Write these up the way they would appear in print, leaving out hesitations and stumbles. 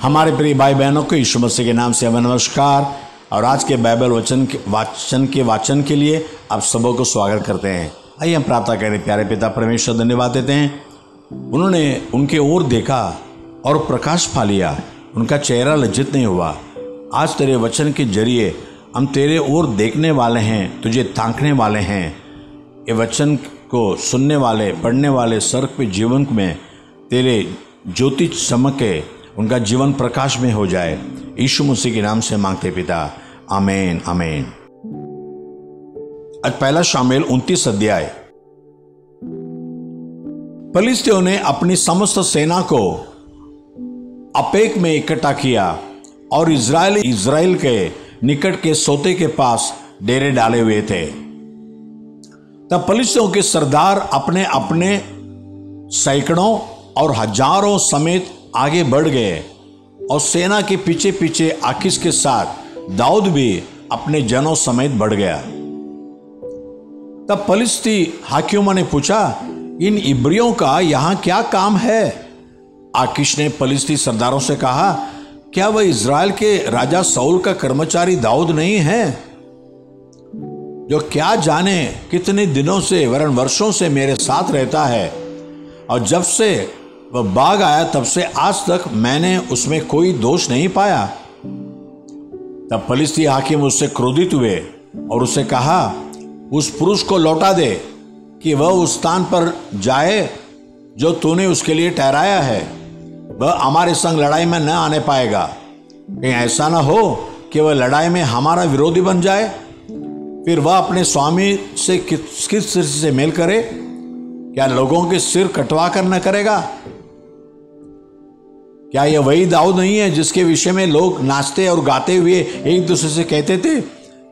हमारे प्रिय भाई बहनों को यीशु मसीह के नाम से हमें नमस्कार। और आज के बाइबल वाचन के लिए आप सबों को स्वागत करते हैं। आइए हम प्रार्थना करें। प्यारे पिता परमेश्वर, धन्यवाद देते हैं, उन्होंने उनके ओर देखा और प्रकाश पा लिया, उनका चेहरा लज्जित नहीं हुआ। आज तेरे वचन के जरिए हम तेरे ओर देखने वाले हैं, तुझे ताकने वाले हैं। ये वचन को सुनने वाले, पढ़ने वाले सर्क पे जीवन में तेरे ज्योति चमके, उनका जीवन प्रकाश में हो जाए। यीशु मसीह के नाम से मांगते पिता, आमीन आमीन। आज पहला शामुएल 29 अध्याय। फिलिस्तियों ने अपनी समस्त सेना को अपेक में इकट्ठा किया और इज़राइल के निकट के सोते के पास डेरे डाले हुए थे। तब फिलिस्तियों के सरदार अपने अपने सैकड़ों और हजारों समेत आगे बढ़ गए और सेना के पीछे पीछे आकीश के साथ दाऊद भी अपने जनों समेत बढ़ गया। तब फिलिस्ती हाकिमों ने पूछा, इन इब्रियों का यहां क्या काम है? आकीश ने फिलिस्ती सरदारों से कहा, क्या वह इज़राइल के राजा शाऊल का कर्मचारी दाऊद नहीं है, जो क्या जाने कितने दिनों से वरन वर्षों से मेरे साथ रहता है, और जब से वह भाग आया तब से आज तक मैंने उसमें कोई दोष नहीं पाया। तब फिलिस्ती हाकिम उससे क्रोधित हुए और उससे कहा, उस पुरुष को लौटा दे कि वह उस स्थान पर जाए जो तूने उसके लिए ठहराया है। वह हमारे संग लड़ाई में न आने पाएगा। कहीं ऐसा न हो कि वह लड़ाई में हमारा विरोधी बन जाए, फिर वह अपने स्वामी से किस सिर से मेल करे? क्या लोगों के सिर कटवा कर न करेगा? क्या यह वही दाऊद नहीं है जिसके विषय में लोग नाचते और गाते हुए एक दूसरे से कहते थे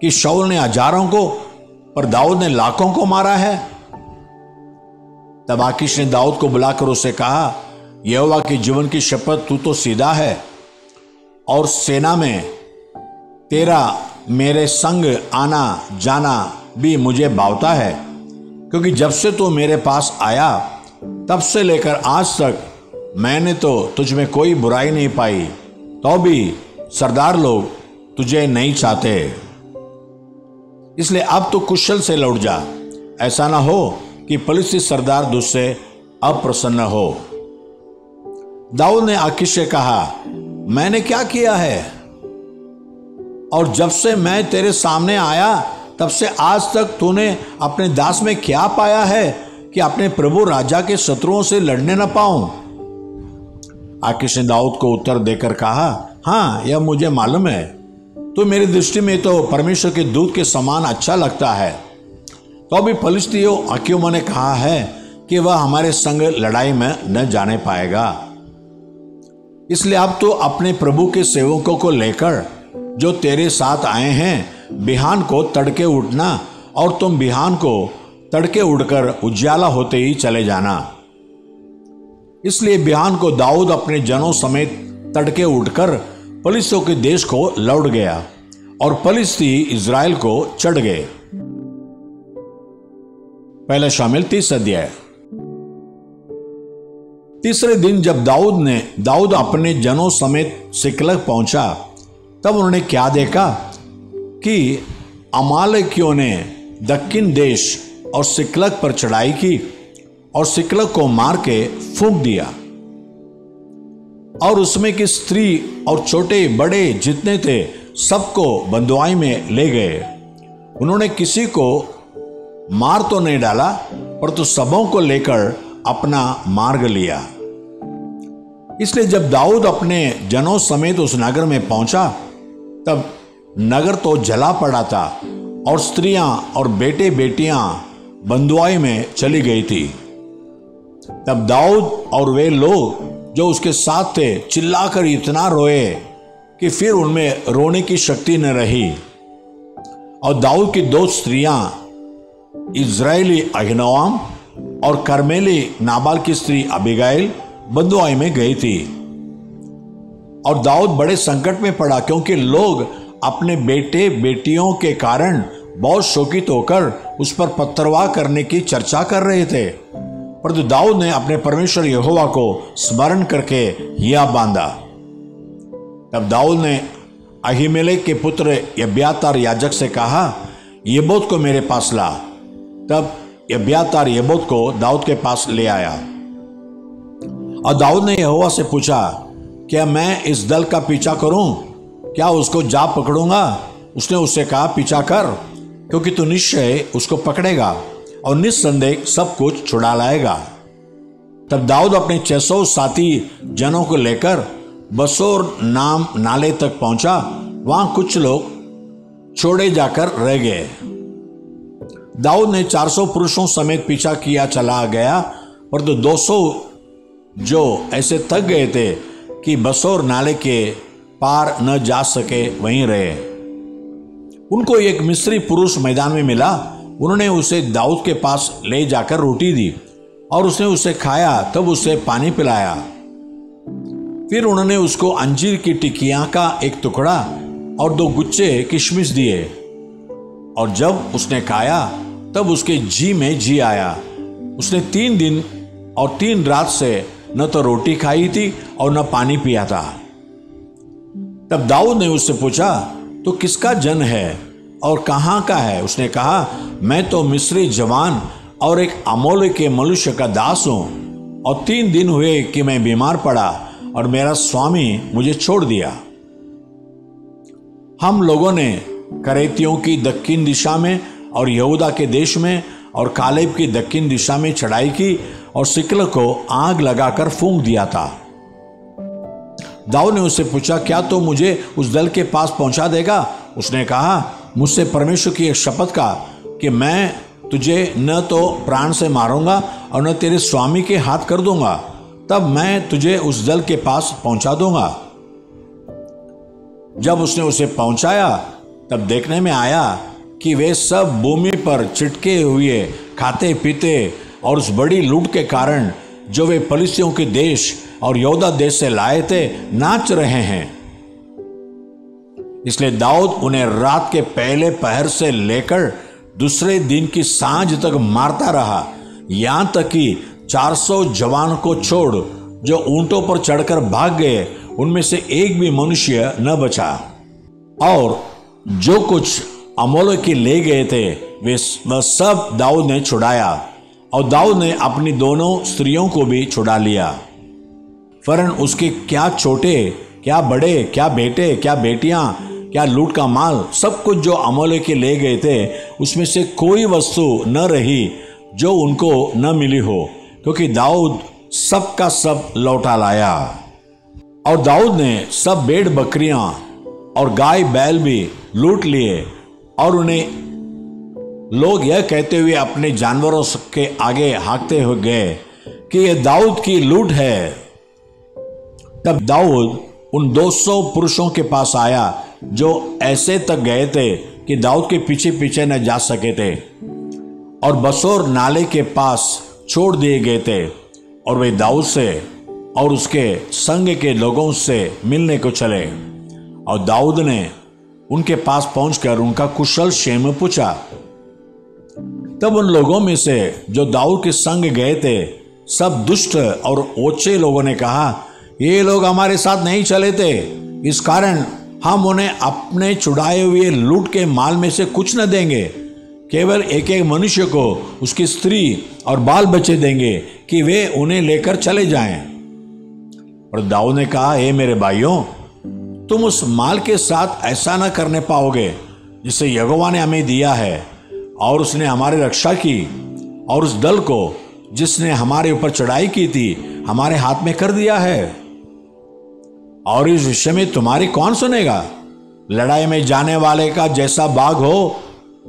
कि शाऊल ने हजारों को पर दाऊद ने लाखों को मारा है? तब आकीश ने दाऊद को बुलाकर उससे कहा, यहोवा के जीवन की शपथ, तू तो सीधा है और सेना में तेरा मेरे संग आना जाना भी मुझे भावता है, क्योंकि जब से तू मेरे पास आया तब से लेकर आज तक मैंने तो तुझ में कोई बुराई नहीं पाई, तो भी सरदार लोग तुझे नहीं चाहते। इसलिए अब तो कुशल से लौट जा, ऐसा ना हो कि फिलिस्ती सरदार तुझसे अप्रसन्न हो। दाऊद ने आकीश से कहा, मैंने क्या किया है? और जब से मैं तेरे सामने आया तब से आज तक तूने अपने दास में क्या पाया है कि अपने प्रभु राजा के शत्रुओं से लड़ने न पाऊं? आकीश ने दाऊद को उत्तर देकर कहा, हाँ, यह मुझे मालूम है, तो मेरी दृष्टि में तो परमेश्वर के दूत के समान अच्छा लगता है। तो अभी फिलिस्तियों हाकिमों ने कहा है कि वह हमारे संग लड़ाई में न जाने पाएगा। इसलिए अब तो अपने प्रभु के सेवकों को लेकर जो तेरे साथ आए हैं, बिहान को तड़के उठना, और तुम बिहान को तड़के उठकर उजियाला होते ही चले जाना। इसलिए बिहान को दाऊद अपने जनों समेत तड़के उठकर फिलिस्तियों के देश को लौट गया और फिलिस्ती इज़राइल को चढ़ गए। पहला शामुएल 30 अध्याय। तीसरे दिन जब दाऊद अपने जनों समेत सिकलग पहुंचा, तब उन्होंने क्या देखा कि अमालेकियों ने दक्षिण देश और सिकलग पर चढ़ाई की और सिकलग को मार के फूंक दिया, और उसमें की स्त्री और छोटे बड़े जितने थे सबको बंदुआई में ले गए। उन्होंने किसी को मार तो नहीं डाला, परंतु सबों को लेकर अपना मार्ग लिया। इसलिए जब दाऊद अपने जनों समेत उस नगर में पहुंचा, तब नगर तो जला पड़ा था और स्त्रियां और बेटे बेटियां बंदुआई में चली गई थी। तब दाऊद और वे लोग जो उसके साथ थे चिल्लाकर इतना रोए कि फिर उनमें रोने की शक्ति न रही। और दाऊद की दो स्त्रियां, इज़राइली अहीनोआम और कर्मेली नाबाल की स्त्री अबीगाइल, बंदुआई में गई थी। और दाऊद बड़े संकट में पड़ा, क्योंकि लोग अपने बेटे बेटियों के कारण बहुत शोकित होकर उस पर पत्थरवाह करने की चर्चा कर रहे थे। परंतु दाऊद ने अपने परमेश्वर यहोवा को स्मरण करके हिया बांधा। तब दाऊद ने अहीमेलेक के पुत्र एब्यातार याजक से कहा, यबोत को मेरे पास ला। तब एब्यातार यबोत को दाऊद के पास ले आया। और दाऊद ने यहोवा से पूछा, क्या मैं इस दल का पीछा करूं? क्या उसको जा पकड़ूंगा? उसने उससे कहा, पीछा कर, क्योंकि तू निश्चय उसको पकड़ेगा और निस्संदेह सब कुछ छुड़ा लाएगा। तब दाऊद अपने 600 साथी जनों को लेकर बसोर नाम नाले तक पहुंचा। वहां कुछ लोग छोड़े जाकर रह गए। दाऊद ने 400 पुरुषों समेत पीछा किया चला गया, परंतु 200 जो ऐसे थक गए थे कि बसोर नाले के पार न जा सके वहीं रहे। उनको एक मिस्री पुरुष मैदान में मिला। उन्होंने उसे दाऊद के पास ले जाकर रोटी दी और उसने उसे खाया। तब उसे पानी पिलाया। फिर उन्होंने उसको अंजीर की टिकियां का एक टुकड़ा और 2 गुच्छे किशमिश दिए। और जब उसने खाया तब उसके जी में जी आया। उसने 3 दिन और 3 रात से न तो रोटी खाई थी और न पानी पिया था। तब दाऊद ने उससे पूछा, तो किसका जन है और कहाँ का है? उसने कहा, मैं तो मिस्री जवान और एक अमोले के मनुष्य का दास हूं, और 3 दिन हुए कि मैं बीमार पड़ा और मेरा स्वामी मुझे छोड़ दिया। हम लोगों ने करेतियों की दक्षिण दिशा में और यहूदा के देश में और कालेब की दक्षिण दिशा में चढ़ाई की और सिकलग को आग लगाकर फूंक दिया था। दाऊद ने उससे पूछा, क्या तो मुझे उस दल के पास पहुंचा देगा? उसने कहा, मुझसे परमेश्वर की एक शपथ का कि मैं तुझे न तो प्राण से मारूंगा और न तेरे स्वामी के हाथ कर दूंगा, तब मैं तुझे उस दल के पास पहुंचा दूंगा। जब उसने उसे पहुंचाया तब देखने में आया कि वे सब भूमि पर चिटके हुए खाते पीते और उस बड़ी लूट के कारण जो वे फलिस्तियों के देश और यहूदा देश से लाए थे नाच रहे हैं। इसलिए दाऊद उन्हें रात के पहले पहर से लेकर दूसरे दिन की सांझ तक मारता रहा, यहां तक कि 400 जवान को छोड़ जो ऊंटों पर चढ़कर भाग गए उनमें से एक भी मनुष्य न बचा। और जो कुछ अमोले के ले गए थे वह सब दाऊद ने छुड़ाया, और दाऊद ने अपनी दोनों स्त्रियों को भी छुड़ा लिया। वरन उसके क्या छोटे क्या बड़े, क्या बेटे क्या बेटियां, क्या लूट का माल, सब कुछ जो अमोले के ले गए थे उसमें से कोई वस्तु न रही जो उनको न मिली हो, क्योंकि दाऊद सब का सब लौटा लाया। और दाऊद ने सब भेड़ बकरियां और गाय बैल भी लूट लिए, और उन्हें लोग यह कहते हुए अपने जानवरों के आगे हाँकते हुए गए कि यह दाऊद की लूट है। तब दाऊद उन 200 पुरुषों के पास आया जो ऐसे तक गए थे कि दाऊद के पीछे पीछे न जा सके थे, और बसोर नाले के पास छोड़ दिए गए थे। और वे दाऊद से और उसके संग के लोगों से मिलने को चले, और दाऊद ने उनके पास पहुंचकर उनका कुशल क्षेम पूछा। तब उन लोगों में से जो दाऊद के संग गए थे सब दुष्ट और ओछे लोगों ने कहा, ये लोग हमारे साथ नहीं चले थे, इस कारण हम उन्हें अपने छुड़ाए हुए लूट के माल में से कुछ न देंगे, केवल एक एक मनुष्य को उसकी स्त्री और बाल बच्चे देंगे कि वे उन्हें लेकर चले जाएं। और दाऊद ने कहा, हे मेरे भाइयों, तुम उस माल के साथ ऐसा न करने पाओगे जिसे यहोवा ने हमें दिया है, और उसने हमारी रक्षा की, और उस दल को जिसने हमारे ऊपर चढ़ाई की थी हमारे हाथ में कर दिया है। और इस विषय में तुम्हारी कौन सुनेगा? लड़ाई में जाने वाले का जैसा बाग हो,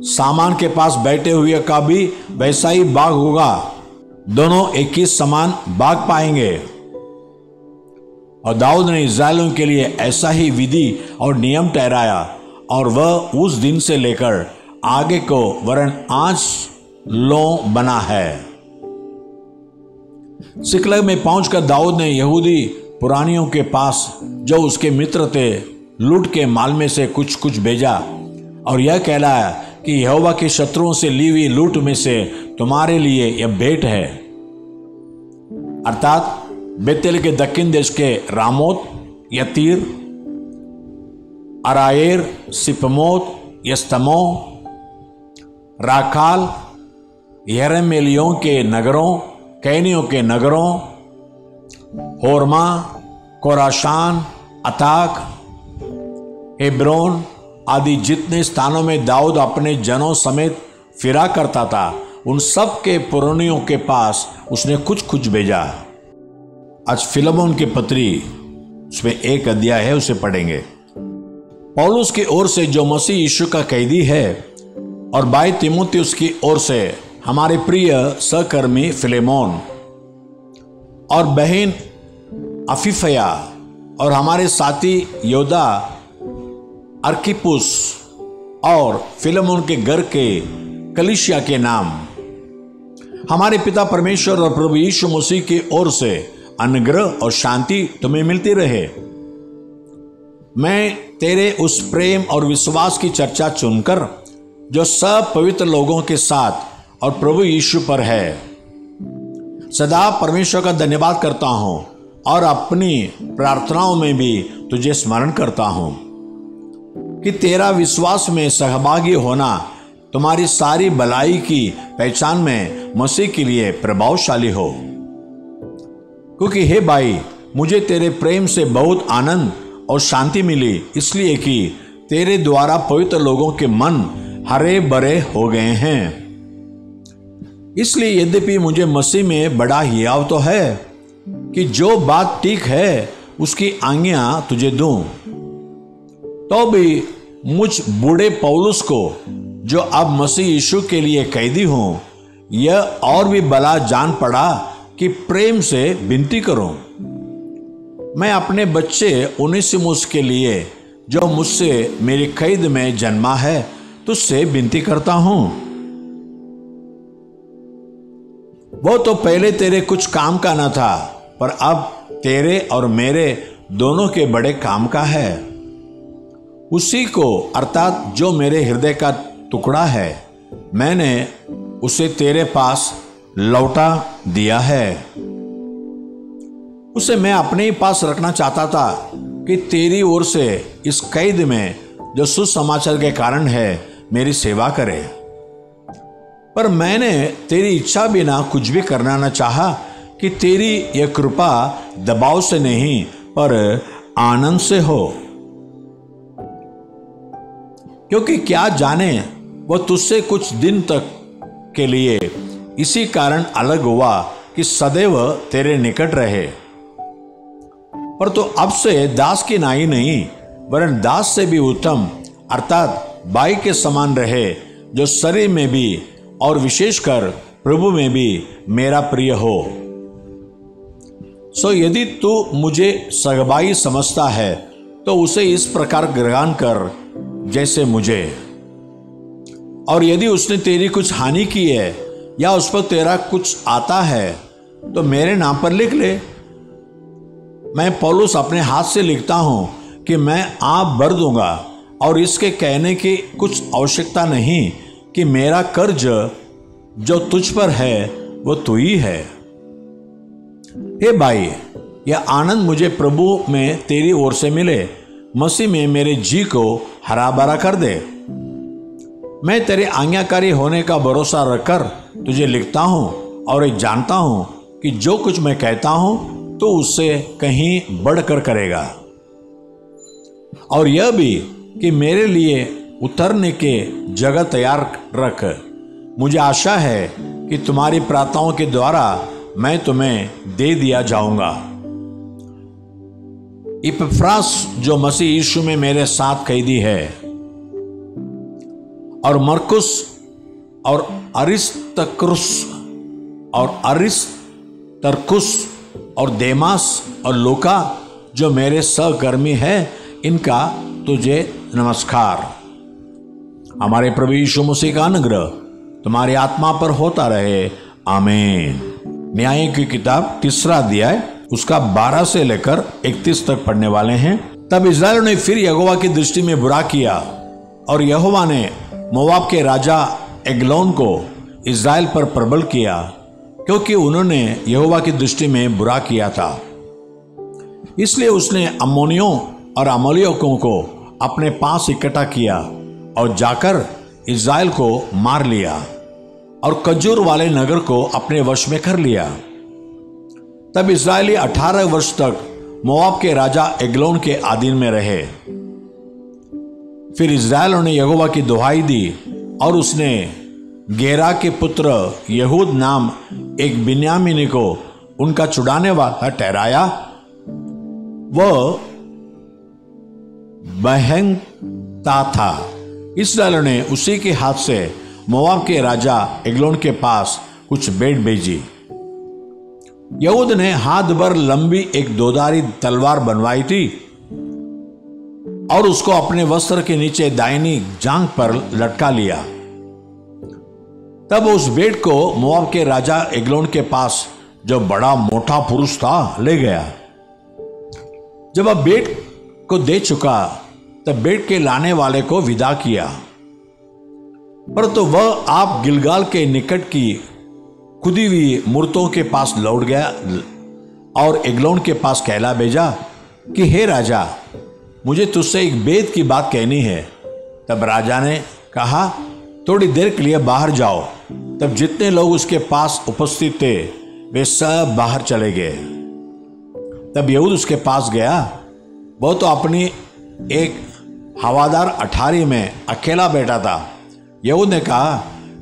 सामान के पास बैठे हुए का भी वैसा ही बाग होगा, दोनों एक ही समान बाग पाएंगे। और दाऊद ने इस्राएलियों के लिए ऐसा ही विधि और नियम ठहराया, और वह उस दिन से लेकर आगे को वरन आज लो बना है। सिकलग में पहुंचकर दाऊद ने यहूदी पुरानियों के पास जो उसके मित्र थे लूट के माल में से कुछ कुछ भेजा, और यह कहलाया कि यहोवा के शत्रुओं से ली हुई लूट में से तुम्हारे लिए यह भेंट है। अर्थात बेतेल के दक्षिण देश के रामोत, यतीर, अराएर, सिपमोत, यस्तमो, राखाल, यरमेलियों के नगरों, कैनियों के नगरों, होरमा, कोराशान, अताक, हेब्रोन आदि जितने स्थानों में दाऊद अपने जनों समेत फिरा करता था, उन सब के पुरनियों के पास उसने कुछ भेजा। आज फिलमोन की पत्री, उसमें एक अध्याय है, उसे पढ़ेंगे। पौलुस की ओर से जो मसीह यीशु का कैदी है, और भाई तीमुथियुस की ओर से हमारे प्रिय सहकर्मी फिलेमोन, और बहन अफीफया, और हमारे साथी योदा अर्किपुस, और फिलेमोन के घर के कलीसिया के नाम, हमारे पिता परमेश्वर और प्रभु यीशु मसीह की ओर से अनुग्रह और शांति तुम्हें मिलती रहे। मैं तेरे उस प्रेम और विश्वास की चर्चा चुनकर जो सब पवित्र लोगों के साथ और प्रभु यीशु पर है, सदा परमेश्वर का धन्यवाद करता हूं और अपनी प्रार्थनाओं में भी तुझे स्मरण करता हूं कि तेरा विश्वास में सहभागी होना तुम्हारी सारी भलाई की पहचान में मसीह के लिए प्रभावशाली हो। क्योंकि हे भाई, मुझे तेरे प्रेम से बहुत आनंद और शांति मिली, इसलिए कि तेरे द्वारा पवित्र लोगों के मन हरे भरे हो गए हैं। इसलिए यद्यपि मुझे मसीह में बड़ा हियाव तो है कि जो बात ठीक है उसकी आज्ञा तुझे दूं, तो भी मुझ बूढ़े पौलुस को, जो अब मसीह यीशु के लिए कैदी हूं, यह और भी भला जान पड़ा कि प्रेम से विनती करूं। मैं अपने बच्चे उनेसिमुस के लिए, जो मुझसे मेरी कैद में जन्मा है, तुझसे विनती करता हूं। वो तो पहले तेरे कुछ काम का न था, पर अब तेरे और मेरे दोनों के बड़े काम का है। उसी को, अर्थात जो मेरे हृदय का टुकड़ा है, मैंने उसे तेरे पास लौटा दिया है। उसे मैं अपने ही पास रखना चाहता था कि तेरी ओर से इस कैद में जो सुसमाचार के कारण है मेरी सेवा करे। पर मैंने तेरी इच्छा बिना कुछ भी करना न चाहा कि तेरी यह कृपा दबाव से नहीं पर आनंद से हो। क्योंकि क्या जाने वह तुझसे कुछ दिन तक के लिए इसी कारण अलग हुआ कि सदैव तेरे निकट रहे। पर तो अब से दास की नाई नहीं, वरन दास से भी उत्तम, अर्थात भाई के समान रहे, जो शरीर में भी और विशेषकर प्रभु में भी मेरा प्रिय हो। सो यदि तू मुझे सगबाई समझता है तो उसे इस प्रकार ग्रहण कर जैसे मुझे। और यदि उसने तेरी कुछ हानि की है या उस पर तेरा कुछ आता है तो मेरे नाम पर लिख ले। मैं पौलुस अपने हाथ से लिखता हूं कि मैं आप भर दूंगा, और इसके कहने की कुछ आवश्यकता नहीं कि मेरा कर्ज जो तुझ पर है वो तू ही है। हे भाई, यह आनंद मुझे प्रभु में तेरी ओर से मिले, मसीह में मेरे जी को हरा भरा कर दे। मैं तेरे आज्ञाकारी होने का भरोसा रखकर तुझे लिखता हूं और एक जानता हूं कि जो कुछ मैं कहता हूं तो उससे कहीं बढ़कर करेगा। और यह भी कि मेरे लिए उतरने के जगह तैयार रख। मुझे आशा है कि तुम्हारी प्रार्थनाओं के द्वारा मैं तुम्हें दे दिया जाऊंगा। इपफ्रास जो मसीह यीशु में मेरे साथ कैदी है, और मरकुस और अरिस्तर्कुस और देमास और लूका जो मेरे सहकर्मी हैं, इनका तुझे नमस्कार। हमारे प्रभु यीशु मसीह का अनुग्रह तुम्हारी आत्मा पर होता रहे। आमीन। न्याय की किताब 3 अध्याय उसका 12 से लेकर 31 तक पढ़ने वाले हैं। तब इस्राएलियों ने फिर यहोवा की दृष्टि में बुरा किया, और यहोवा ने मोआब के राजा एग्लोन को इस्राएल पर प्रबल किया, क्योंकि उन्होंने यहोवा की दृष्टि में बुरा किया था। इसलिए उसने अम्मोनियों और अमोलियों को अपने पास इकट्ठा किया और जाकर इस्राएल को मार लिया और कजूर वाले नगर को अपने वश में कर लिया। तब इस्राएली 18 वर्ष तक मोआब के राजा एग्लोन के अधीन में रहे। फिर इस्राएल ने यहोवा की दुहाई दी और उसने गेरा के पुत्र यहूद नाम एक बिन्यामीनी को उनका छुड़ाने वाला ठहराया। वह बहंगता था। इस्राएल ने उसी के हाथ से मोआब के राजा एग्लोन के पास कुछ भेंट भेजी। यहूद ने हाथ भर लंबी एक दोधारी तलवार बनवाई थी और उसको अपने वस्त्र के नीचे दाहिनी जांघ पर लटका लिया। तब उस भेंट को मोआब के राजा एग्लोन के पास, जो बड़ा मोटा पुरुष था, ले गया। जब वह भेंट को दे चुका तब भेंट के लाने वाले को विदा किया, परंतु वह आप गिलगाल के निकट की खुदी हुई मूर्तों के पास लौट गया और एग्लोन के पास कहला भेजा कि हे राजा, मुझे तुझसे एक भेद की बात कहनी है। तब राजा ने कहा, थोड़ी देर के लिए बाहर जाओ। तब जितने लोग उसके पास उपस्थित थे वे सब बाहर चले गए। तब यहूद उसके पास गया। वह तो अपनी एक हवादार अठारी में अकेला बैठा था। यहूद ने कहा,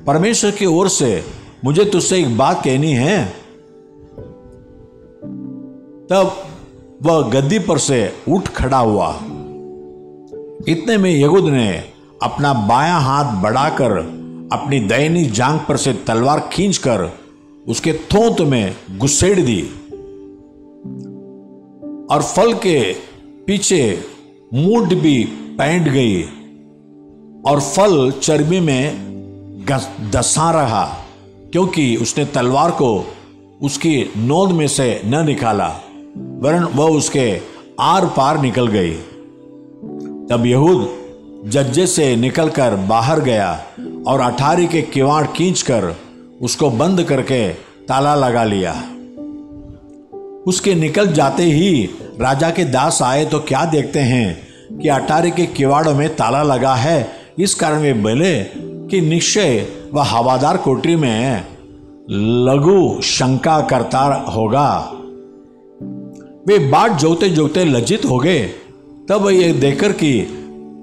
परमेश्वर की ओर से मुझे तुझसे एक बात कहनी है। तब वह गद्दी पर से उठ खड़ा हुआ। इतने में यहूद ने अपना बायां हाथ बढ़ाकर अपनी दाहिनी जांघ पर से तलवार खींचकर उसके थोंत में घुसेड़ दी और फल के पीछे मूठ भी पैंट गई और फल चर्बी में धंसा रहा, क्योंकि उसने तलवार को उसकी नोक में से न निकाला, वरन वह उसके आर पार निकल गई। तब यहूद जज्जे से निकलकर बाहर गया और अठारी के किवाड़ खींचकर उसको बंद करके ताला लगा लिया। उसके निकल जाते ही राजा के दास आए तो क्या देखते हैं कि अटारी के किवाड़ों में ताला लगा है। इस कारण वे बोले कि निश्चय वह हवादार कोठरी में लघु शंका करता होगा। वे बाट जोते जोते लज्जित हो गए। तब वह यह देखकर कि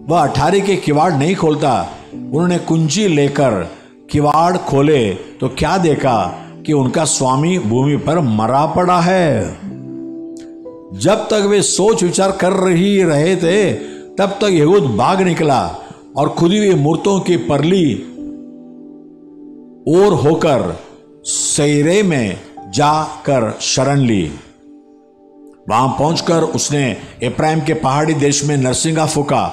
वह अठारी के किवाड़ नहीं खोलता, उन्होंने कुंजी लेकर किवाड़ खोले तो क्या देखा कि उनका स्वामी भूमि पर मरा पड़ा है। जब तक वे सोच विचार कर रहे थे तब तक यहूद भाग निकला और खुदी हुई मूर्तों की परली ओर होकर सैरे में जाकर शरण ली। वहां पहुंचकर उसने एफ्राइम के पहाड़ी देश में नरसिंगा फूका।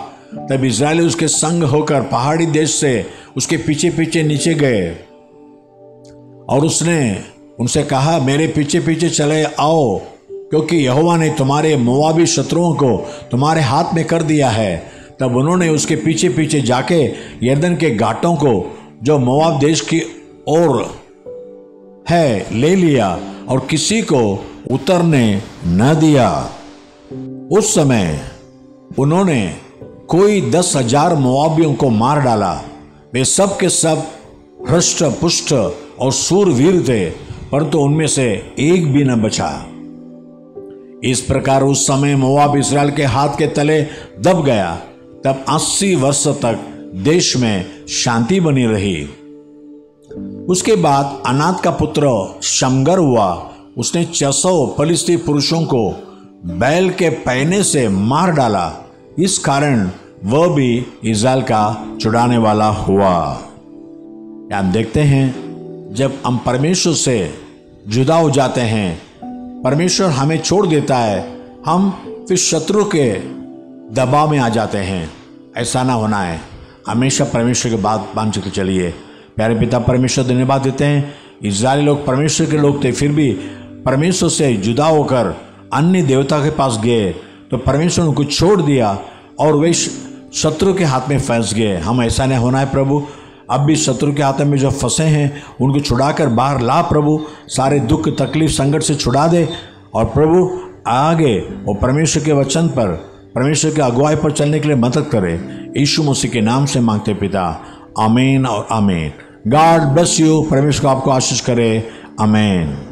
तब इस्राएली उसके संग होकर पहाड़ी देश से उसके पीछे पीछे नीचे गए और उसने उनसे कहा, मेरे पीछे पीछे चले आओ, क्योंकि यहोवा ने तुम्हारे मोआबी शत्रुओं को तुम्हारे हाथ में कर दिया है। तब उन्होंने उसके पीछे पीछे जाके यरदन के घाटों को जो मोआब देश की ओर है ले लिया और किसी को उतरने न दिया। उस समय उन्होंने कोई 10,000 मोआबियों को मार डाला। वे सब के सब हृष्ट पुष्ट और सूरवीर थे, परंतु उनमें से एक भी न बचा। इस प्रकार उस समय मोआब इस्राएल के हाथ के तले दब गया। तब 80 वर्ष तक देश में शांति बनी रही। उसके बाद अनात का पुत्र शमगर हुआ। उसने 600 फलिस्ती पुरुषों को बैल के पैने से मार डाला। इस कारण वह भी इस्राएल का छुड़ाने वाला हुआ। आप देखते हैं, जब हम परमेश्वर से जुदा हो जाते हैं, परमेश्वर हमें छोड़ देता है, हम फिर शत्रु के दबाव में आ जाते हैं। ऐसा ना होना है। हमेशा परमेश्वर की बात मान के चलिए। प्यारे पिता परमेश्वर धन्यवाद देते हैं। इस्राएली लोग परमेश्वर के लोग थे, फिर भी परमेश्वर से जुदा होकर अन्य देवता के पास गए तो परमेश्वर ने उनको छोड़ दिया और वे शत्रु के हाथ में फंस गए। हम ऐसा नहीं होना है प्रभु। अब भी शत्रु के हाथ में जो फंसे हैं उनको छुड़ाकर बाहर ला प्रभु। सारे दुख तकलीफ संकट से छुड़ा दे और प्रभु आगे वो परमेश्वर के वचन पर परमेश्वर की अगुवाई पर चलने के लिए मदद करे। यीशु मसीह के नाम से मांगते पिता, आमीन और आमीन। God bless you. परमेश्वर आपको आशीष करे। आमीन।